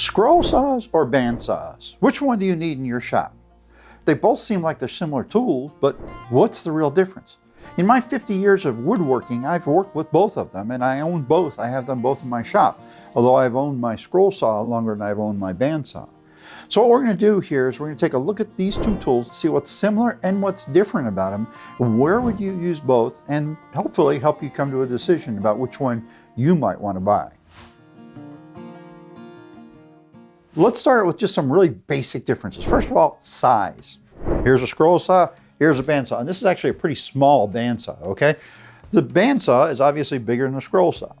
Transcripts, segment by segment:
Scroll saws or band saws? Which one do you need in your shop? They both seem like they're similar tools, but what's the real difference? In my 50 years of woodworking, I've worked with both of them, and I own both. I have them both in my shop, although I've owned my scroll saw longer than I've owned my band saw. So what we're going to do here is we're going to take a look at these two tools, see what's similar and what's different about them, where would you use both, and hopefully help you come to a decision about which one you might want to buy. Let's start with just some really basic differences. First of all, size. Here's a scroll saw, here's a band saw, and this is actually a pretty small band saw, okay? The band saw is obviously bigger than a scroll saw.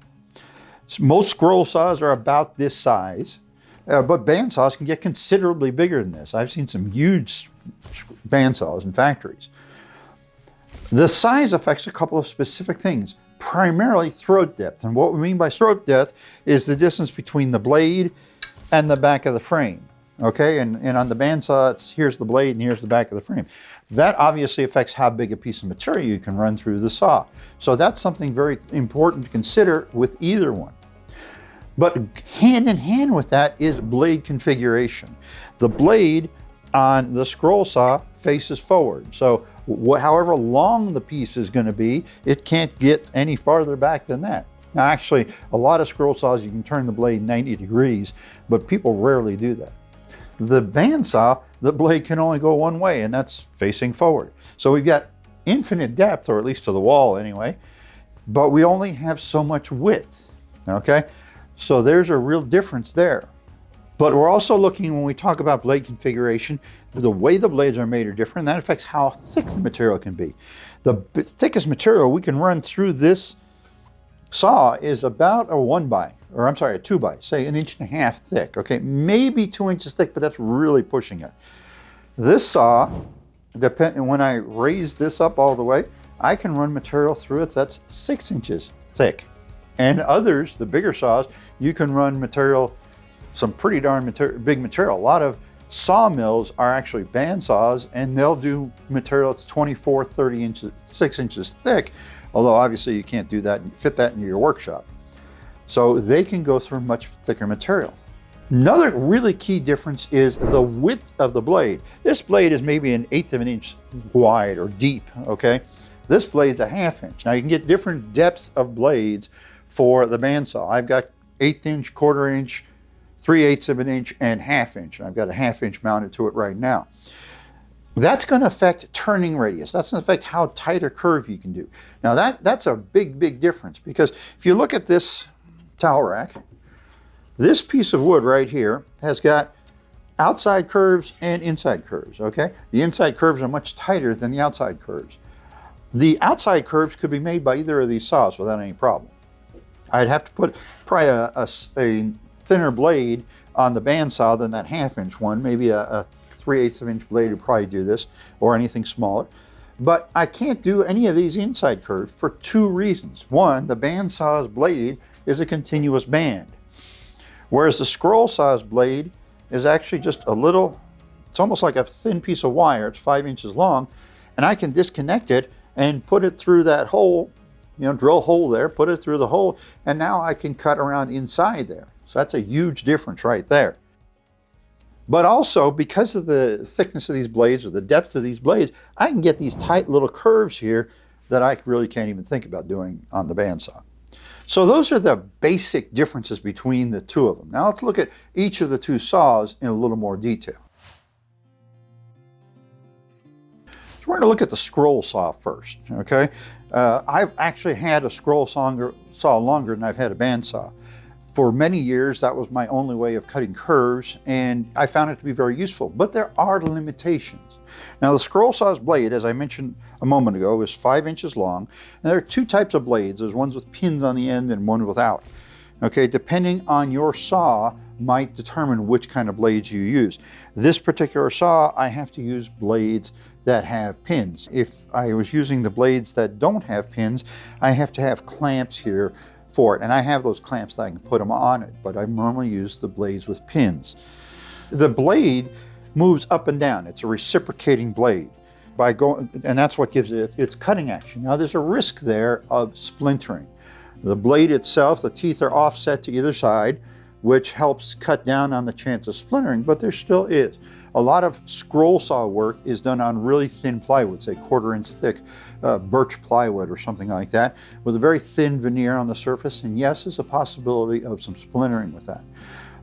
Most scroll saws are about this size, but band saws can get considerably bigger than this. I've seen some huge band saws in factories. The size affects a couple of specific things, primarily throat depth. And what we mean by throat depth is the distance between the blade and the back of the frame, okay? And on the band saw, here's the blade and here's the back of the frame. That obviously affects how big a piece of material you can run through the saw. So that's something very important to consider with either one. But hand in hand with that is blade configuration. The blade on the scroll saw faces forward. So however long the piece is going to be, it can't get any farther back than that. Now actually, a lot of scroll saws, you can turn the blade 90 degrees, but people rarely do that. The band saw, the blade can only go one way, and that's facing forward. So we've got infinite depth, or at least to the wall anyway, but we only have so much width, okay? So there's a real difference there. But we're also looking, when we talk about blade configuration, the way the blades are made are different, and that affects how thick the material can be. The thickest material we can run through this saw is about a 2 by, say 1.5 inches thick, okay? Maybe 2 inches thick, but that's really pushing it. This saw, when I raise this up all the way, I can run material through it that's 6 inches thick. And others, the bigger saws, you can run material, some pretty darn big material. A lot of sawmills are actually band saws, and they'll do material that's 24, 30 inches, 6 inches thick, although obviously you can't do that and fit that into your workshop. So they can go through much thicker material. Another really key difference is the width of the blade. This blade is maybe 1/8 of an inch wide or deep, okay? This blade's 1/2 inch. Now you can get different depths of blades for the bandsaw. I've got 1/8 inch, 1/4 inch, 3/8 of an inch, and 1/2 inch. And I've got a 1/2 inch mounted to it right now. That's going to affect turning radius. That's going to affect how tight a curve you can do. Now that's a big, big difference, because if you look at this towel rack, this piece of wood right here has got outside curves and inside curves, okay? The inside curves are much tighter than the outside curves. The outside curves could be made by either of these saws without any problem. I'd have to put probably a thinner blade on the bandsaw than that 1/2 inch one. Maybe a 3/8 of an inch blade would probably do this, or anything smaller. But I can't do any of these inside curves for 2 reasons. One, the bandsaw's blade is a continuous band, whereas the scroll saw's blade is actually just a little, it's almost like a thin piece of wire. It's 5 inches long, and I can disconnect it and put it through that hole, drill a hole there, put it through the hole, and now I can cut around inside there. So that's a huge difference right there. But also, because of the thickness of these blades or the depth of these blades, I can get these tight little curves here that I really can't even think about doing on the bandsaw. So those are the basic differences between the two of them. Now let's look at each of the two saws in a little more detail. So we're going to look at the scroll saw first, okay? I've actually had a scroll saw longer than I've had a bandsaw. For many years, that was my only way of cutting curves, and I found it to be very useful, but there are limitations. Now, the scroll saw's blade, as I mentioned a moment ago, is 5 inches long, and there are 2 types of blades. There's ones with pins on the end and one without. Okay, depending on your saw might determine which kind of blades you use. This particular saw, I have to use blades that have pins. If I was using the blades that don't have pins, I have to have clamps here for it, and I have those clamps that I can put them on it, but I normally use the blades with pins. The blade moves up and down. It's a reciprocating blade. And that's what gives it its cutting action. Now there's a risk there of splintering. The blade itself, the teeth are offset to either side, which helps cut down on the chance of splintering, but there still is. A lot of scroll saw work is done on really thin plywood, say 1/4 inch thick birch plywood or something like that, with a very thin veneer on the surface. And yes, there's a possibility of some splintering with that.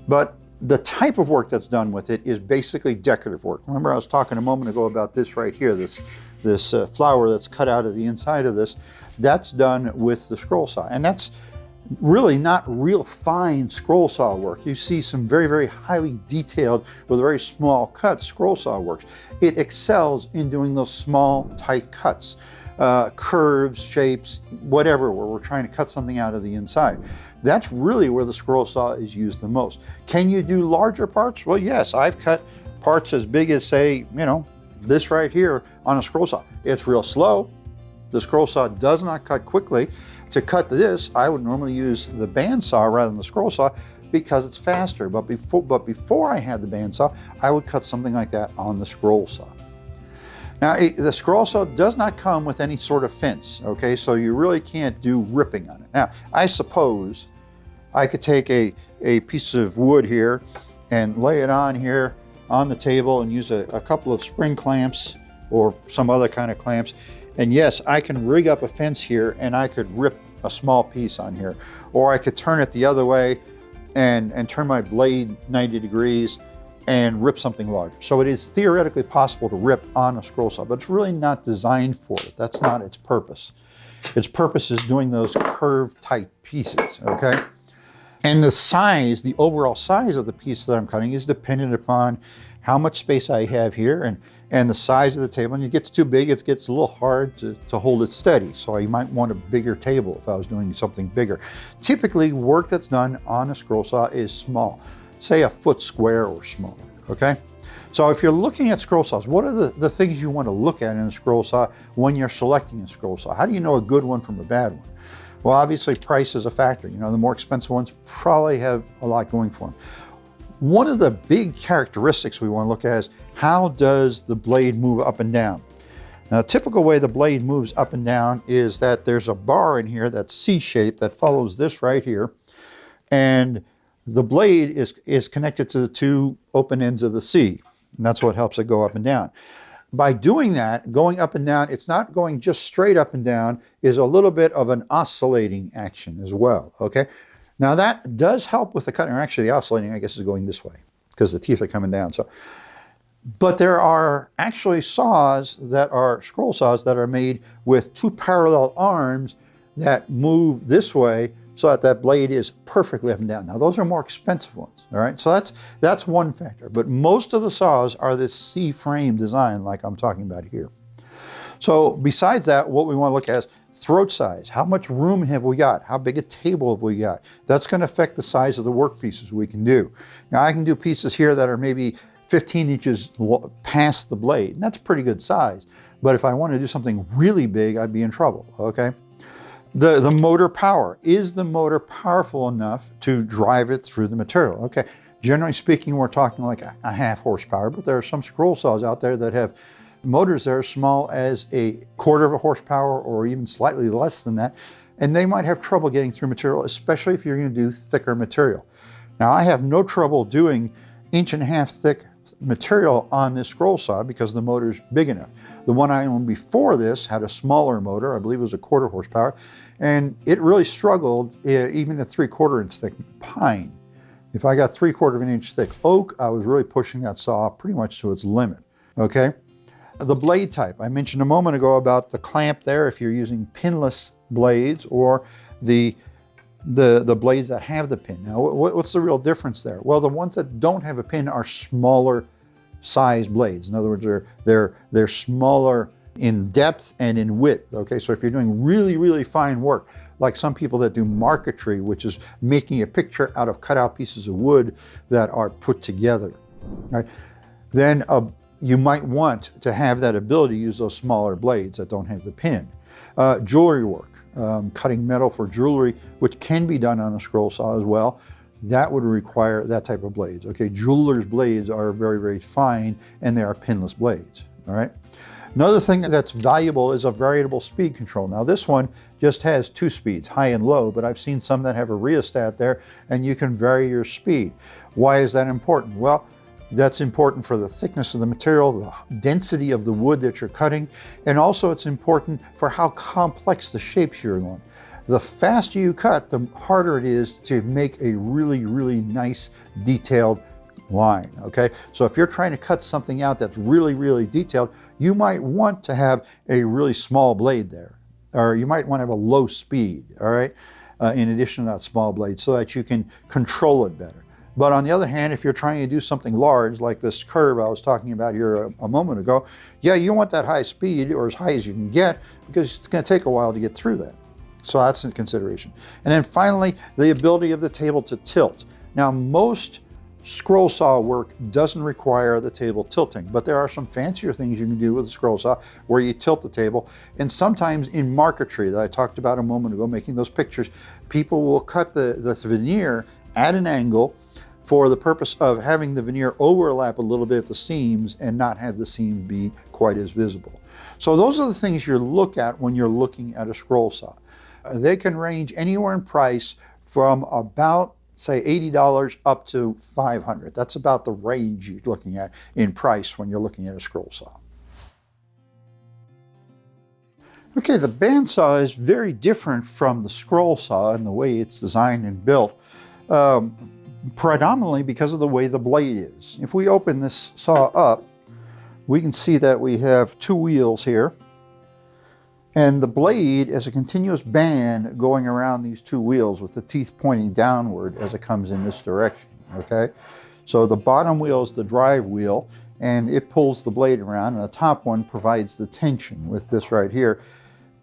But the type of work that's done with it is basically decorative work. Remember, I was talking a moment ago about this right here, this flower that's cut out of the inside of this. That's done with the scroll saw, and that's really not real fine scroll saw work. You see some very, very highly detailed with very small cuts scroll saw works. It excels in doing those small, tight cuts, curves, shapes, whatever, where we're trying to cut something out of the inside. That's really where the scroll saw is used the most. Can you do larger parts? Well, yes, I've cut parts as big as, say, this right here on a scroll saw. It's real slow. The scroll saw does not cut quickly. To cut this, I would normally use the bandsaw rather than the scroll saw because it's faster. But before I had the bandsaw, I would cut something like that on the scroll saw. Now, the scroll saw does not come with any sort of fence, okay? So you really can't do ripping on it. Now, I suppose I could take a piece of wood here and lay it on here on the table and use a couple of spring clamps or some other kind of clamps. And yes, I can rig up a fence here and I could rip a small piece on here. Or I could turn it the other way and turn my blade 90 degrees and rip something larger. So it is theoretically possible to rip on a scroll saw, but it's really not designed for it. That's not its purpose. Its purpose is doing those curved type pieces, okay? And the size, the overall size of the piece that I'm cutting is dependent upon how much space I have here and the size of the table. And it gets too big, it gets a little hard to hold it steady. So you might want a bigger table if I was doing something bigger. Typically, work that's done on a scroll saw is small, say a foot square or smaller, okay? So if you're looking at scroll saws, what are the things you want to look at in a scroll saw when you're selecting a scroll saw? How do you know a good one from a bad one? Well, obviously price is a factor. The more expensive ones probably have a lot going for them. One of the big characteristics we want to look at is how does the blade move up and down? Now, a typical way the blade moves up and down is that there's a bar in here that's C-shaped that follows this right here, and the blade is connected to the two open ends of the C, and that's what helps it go up and down. By doing that, going up and down, it's not going just straight up and down, is a little bit of an oscillating action as well, okay? Now that does help with the cutting, or actually the oscillating, I guess, is going this way because the teeth are coming down. But there are actually saws that are scroll saws that are made with two parallel arms that move this way so that blade is perfectly up and down. Now those are more expensive ones, all right? So that's one factor, but most of the saws are this C-frame design like I'm talking about here. So besides that, what we want to look at is throat size. How much room have we got? How big a table have we got? That's going to affect the size of the work pieces we can do. Now I can do pieces here that are maybe 15 inches past the blade, and that's pretty good size. But if I want to do something really big, I'd be in trouble, okay? The motor power. Is the motor powerful enough to drive it through the material? Okay, generally speaking, we're talking like a 1/2 horsepower, but there are some scroll saws out there that have motors that are small as a 1/4 horsepower or even slightly less than that, and they might have trouble getting through material, especially if you're going to do thicker material. Now, I have no trouble doing 1.5 inch thick material on this scroll saw because the motor's big enough. The one I owned before this had a smaller motor, I believe it was a 1/4 horsepower, and it really struggled even at 3/4 inch thick pine. If I got 3/4 inch thick oak, I was really pushing that saw pretty much to its limit, okay? The blade type, I mentioned a moment ago about the clamp there if you're using pinless blades or the blades that have the pin. Now, what's the real difference there? Well, the ones that don't have a pin are smaller size blades. In other words, they're smaller in depth and in width, okay? So if you're doing really, really fine work, like some people that do marquetry, which is making a picture out of cut out pieces of wood that are put together, right? Then you might want to have that ability to use those smaller blades that don't have the pin. Jewelry work, cutting metal for jewelry, which can be done on a scroll saw as well, that would require that type of blades. Okay, jewelers' blades are very, very fine and they are pinless blades, all right? Another thing that's valuable is a variable speed control. Now this one just has 2 speeds, high and low, but I've seen some that have a rheostat there and you can vary your speed. Why is that important? Well, that's important for the thickness of the material, the density of the wood that you're cutting, and also it's important for how complex the shapes you're going. The faster you cut, the harder it is to make a really, really nice detailed line, okay? So if you're trying to cut something out that's really, really detailed, you might want to have a really small blade there, or you might want to have a low speed, all right, in addition to that small blade, so that you can control it better. But on the other hand, if you're trying to do something large, like this curve I was talking about here a moment ago, yeah, you want that high speed, or as high as you can get, because it's going to take a while to get through that. So that's in consideration. And then finally, the ability of the table to tilt. Now, most scroll saw work doesn't require the table tilting, but there are some fancier things you can do with a scroll saw where you tilt the table. And sometimes in marquetry that I talked about a moment ago, making those pictures, people will cut the veneer at an angle for the purpose of having the veneer overlap a little bit at the seams and not have the seam be quite as visible. So those are the things you look at when you're looking at a scroll saw. They can range anywhere in price from about, say, $80 up to $500. That's about the range you're looking at in price when you're looking at a scroll saw. Okay, the bandsaw is very different from the scroll saw in the way it's designed and built, predominantly because of the way the blade is. If we open this saw up, we can see that we have 2 wheels here. And the blade is a continuous band going around these 2 wheels with the teeth pointing downward as it comes in this direction, okay? So the bottom wheel is the drive wheel, and it pulls the blade around, and the top one provides the tension with this right here.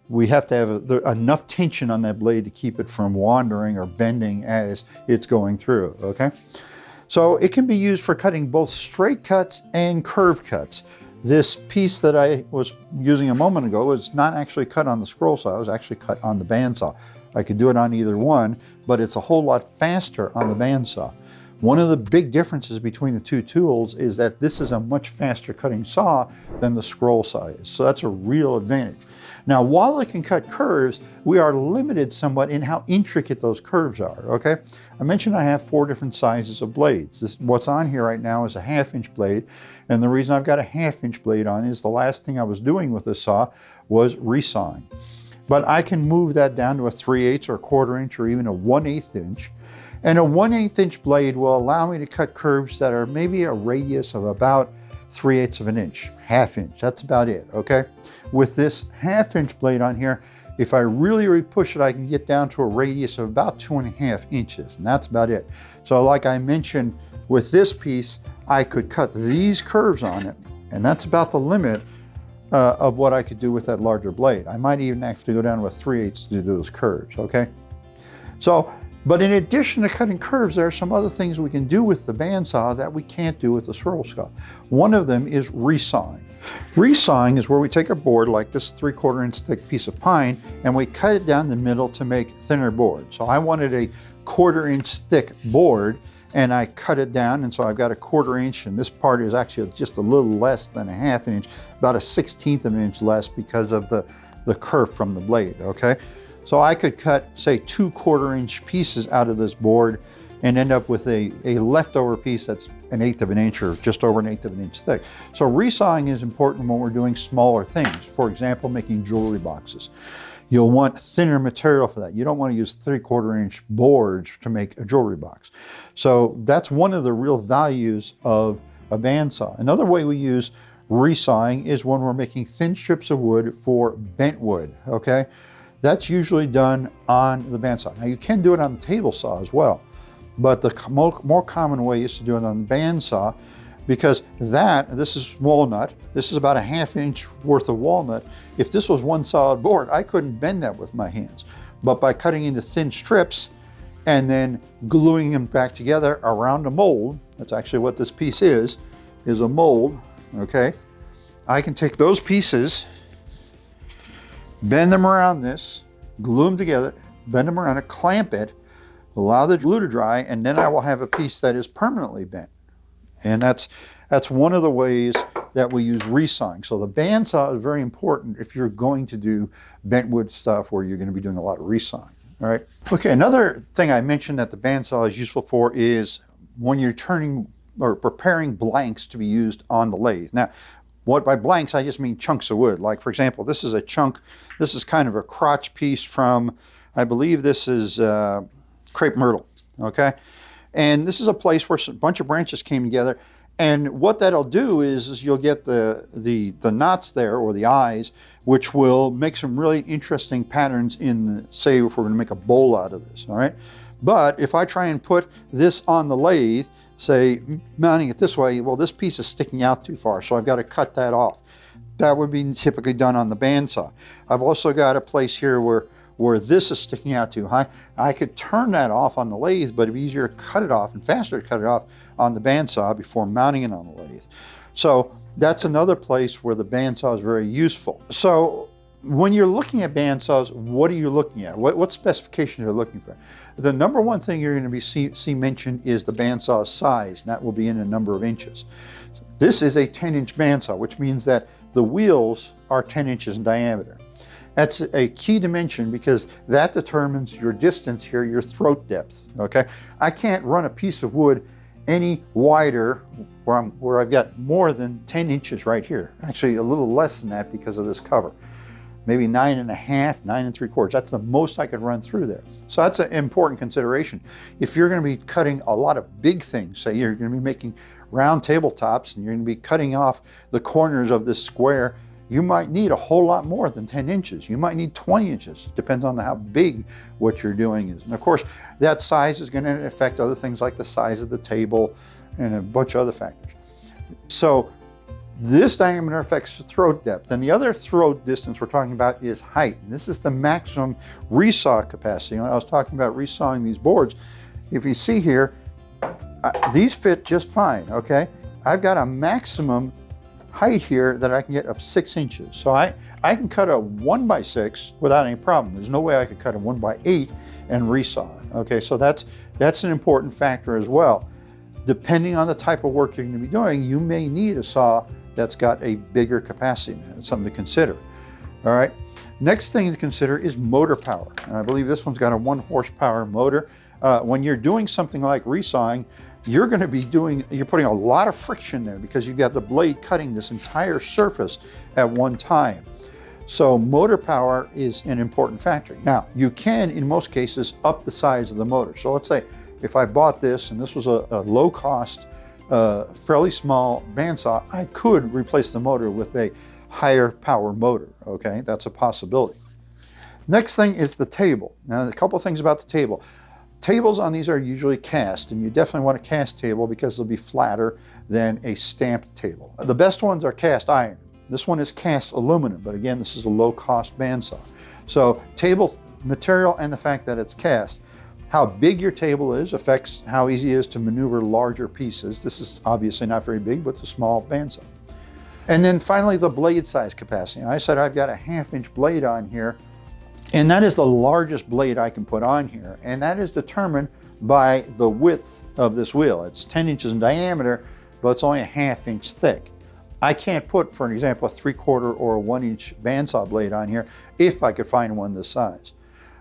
We have to have enough tension on that blade to keep it from wandering or bending as it's going through, okay? So it can be used for cutting both straight cuts and curved cuts. This piece that I was using a moment ago was not actually cut on the scroll saw, it was actually cut on the bandsaw. I could do it on either one, but it's a whole lot faster on the bandsaw. One of the big differences between the 2 tools is that this is a much faster cutting saw than the scroll saw is, so that's a real advantage. Now, while it can cut curves, we are limited somewhat in how intricate those curves are, okay? I mentioned I have 4 different sizes of blades. What's on here right now is a 1/2-inch blade, and the reason I've got a 1/2-inch blade on is the last thing I was doing with this saw was resawing. But I can move that down to a 3/8 or a 1/4 inch or even a 1/8 inch. And a 1/8 inch blade will allow me to cut curves that are maybe a radius of about 3/8 of an inch, 1/2 inch, that's about it, okay? With this 1/2-inch blade on here, if I really push it, I can get down to a radius of about 2.5 inches, and that's about it. So like I mentioned, with this piece, I could cut these curves on it, and that's about the limit of what I could do with that larger blade. I might even have to go down to a 3/8 to do those curves, okay? So, but in addition to cutting curves, there are some other things we can do with the bandsaw that we can't do with the scroll saw. One of them is resawing. Resawing is where we take a board like this 3/4 inch thick piece of pine and we cut it down the middle to make thinner board. So I wanted a 1/4 inch thick board and I cut it down, and so I've got a 1/4 inch, and this part is actually just a little less than a 1/2 inch, about a 1/16 of an inch less because of the kerf from the blade, okay? So I could cut, say, 2 1/4 inch pieces out of this board and end up with a leftover piece that's 1/8 of an inch or just over 1/8 of an inch thick. So resawing is important when we're doing smaller things. For example, making jewelry boxes. You'll want thinner material for that. You don't want to use 3/4 inch boards to make a jewelry box. So that's one of the real values of a bandsaw. Another way we use resawing is when we're making thin strips of wood for bent wood, okay? That's usually done on the bandsaw. Now you can do it on the table saw as well, but the more common way is to do it on the bandsaw, because this is walnut, this is about a 1/2 inch worth of walnut. If this was one solid board, I couldn't bend that with my hands. But by cutting into thin strips and then gluing them back together around a mold, that's actually what this piece is a mold, okay? I can take those pieces, bend them around this, glue them together, bend them around it, clamp it, allow the glue to dry, and then I will have a piece that is permanently bent. And that's one of the ways that we use resawing. So the bandsaw is very important if you're going to do bent wood stuff where you're going to be doing a lot of resawing. All right. Okay, another thing I mentioned that the bandsaw is useful for is when you're turning or preparing blanks to be used on the lathe. Now, what by blanks, I just mean chunks of wood. Like, for example, this is a chunk, this is kind of a crotch piece from, I believe this is crepe myrtle, okay? And this is a place where a bunch of branches came together. And what that'll do is you'll get the knots there, or the eyes, which will make some really interesting patterns in, say, if we're going to make a bowl out of this, all right? But if I try and put this on the lathe, say, mounting it this way, well, this piece is sticking out too far, so I've got to cut that off. That would be typically done on the bandsaw. I've also got a place here where this is sticking out too high. I could turn that off on the lathe, but it'd be easier to cut it off and faster to cut it off on the bandsaw before mounting it on the lathe. So that's another place where the bandsaw is very useful. So when you're looking at bandsaws, what are you looking at? What specifications are you looking for? The number one thing you're going to see mentioned is the bandsaw's size, and that will be in a number of inches. This is a 10-inch bandsaw, which means that the wheels are 10 inches in diameter. That's a key dimension because that determines your distance here, your throat depth, okay? I can't run a piece of wood any wider where I've got more than 10 inches right here. Actually, a little less than that because of this cover. Maybe 9.5, 9 3/4. That's the most I could run through there. So that's an important consideration. If you're going to be cutting a lot of big things, say you're going to be making round tabletops and you're going to be cutting off the corners of this square, you might need a whole lot more than 10 inches. You might need 20 inches. Depends on how big what you're doing is. And of course, that size is going to affect other things like the size of the table and a bunch of other factors. So this diameter affects the throat depth. And the other throat distance we're talking about is height. And this is the maximum resaw capacity. When I was talking about resawing these boards, if you see here, these fit just fine, okay? I've got a maximum height here that I can get of 6 inches. So I can cut a 1x6 without any problem. There's no way I could cut a 1x8 and resaw it, okay? So that's an important factor as well. Depending on the type of work you're going to be doing, you may need a saw that's got a bigger capacity. That's something to consider. All right. Next thing to consider is motor power. And I believe this one's got a 1 horsepower motor. When you're doing something like resawing, you're putting a lot of friction there because you've got the blade cutting this entire surface at one time. So motor power is an important factor. Now, you can, in most cases, up the size of the motor. So let's say if I bought this and this was a low cost, fairly small bandsaw, I could replace the motor with a higher power motor, okay? That's a possibility. Next thing is the table. Now, a couple things about the table. Tables on these are usually cast, and you definitely want a cast table because they'll be flatter than a stamped table. The best ones are cast iron. This one is cast aluminum, but again, this is a low-cost bandsaw. So table material and the fact that it's cast. How big your table is affects how easy it is to maneuver larger pieces. This is obviously not very big, but it's a small bandsaw. And then finally, the blade size capacity. I said I've got a 1/2-inch blade on here, and that is the largest blade I can put on here, and that is determined by the width of this wheel. It's 10 inches in diameter, but it's only a 1/2 inch thick. I can't put, for an example, a 3/4 or a 1-inch bandsaw blade on here if I could find one this size.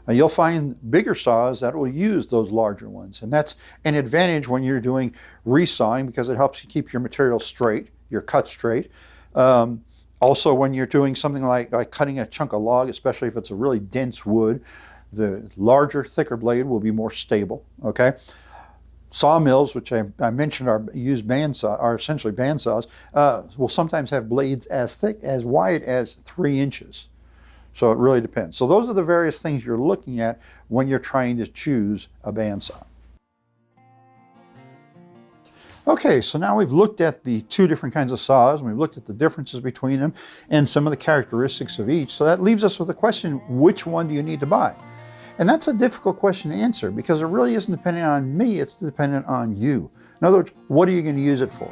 You'll find bigger saws that will use those larger ones, and that's an advantage when you're doing resawing because it helps you keep your material straight, your cut straight. Also, when you're doing something like cutting a chunk of log, especially if it's a really dense wood, the larger, thicker blade will be more stable, okay? Sawmills, which I mentioned are essentially bandsaws, will sometimes have blades as wide as 3 inches. So it really depends. So those are the various things you're looking at when you're trying to choose a bandsaw. Okay, so now we've looked at the 2 different kinds of saws, and we've looked at the differences between them and some of the characteristics of each. So that leaves us with the question, which one do you need to buy? And that's a difficult question to answer because it really isn't dependent on me, it's dependent on you. In other words, what are you going to use it for?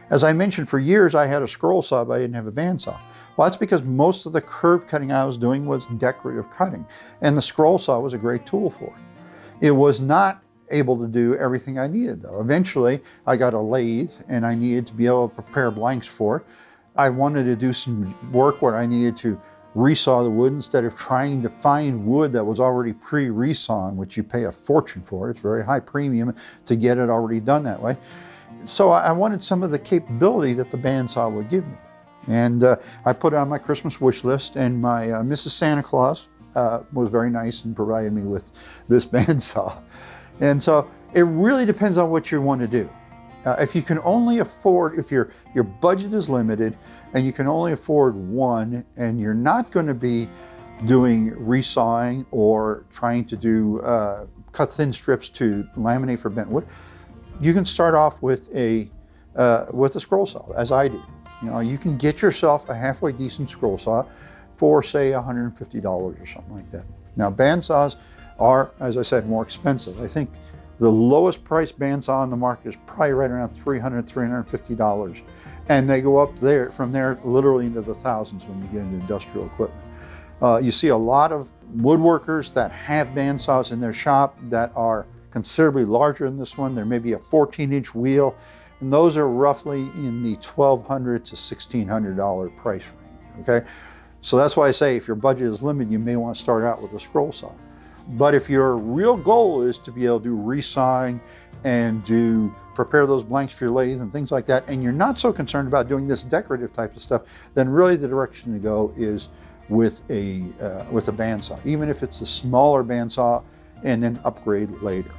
As I mentioned, for years I had a scroll saw, but I didn't have a bandsaw. Well, that's because most of the curved cutting I was doing was decorative cutting, and the scroll saw was a great tool for it. It was not able to do everything I needed though. Eventually I got a lathe and I needed to be able to prepare blanks for it. I wanted to do some work where I needed to resaw the wood instead of trying to find wood that was already pre-resawn, which you pay a fortune for. It's very high premium to get it already done that way. So I wanted some of the capability that the bandsaw would give me. And I put it on my Christmas wish list, and my Mrs. Santa Claus was very nice and provided me with this bandsaw. And so it really depends on what you want to do. If you can only afford, if your budget is limited and you can only afford one, and you're not going to be doing resawing or trying to do cut thin strips to laminate for bent wood, you can start off with a scroll saw, as I did. You know, you can get yourself a halfway decent scroll saw for say $150 or something like that. Now bandsaws are, as I said, more expensive. I think the lowest priced bandsaw on the market is probably right around $300, $350. And they go up there, from there, literally into the thousands when you get into industrial equipment. You see a lot of woodworkers that have bandsaws in their shop that are considerably larger than this one. There may be a 14-inch wheel, and those are roughly in the $1,200 to $1,600 price range, okay? So that's why I say if your budget is limited, you may want to start out with a scroll saw. But if your real goal is to be able to do resawing and prepare those blanks for your lathe and things like that, and you're not so concerned about doing this decorative type of stuff, then really the direction to go is with a bandsaw, even if it's a smaller bandsaw, and then upgrade later.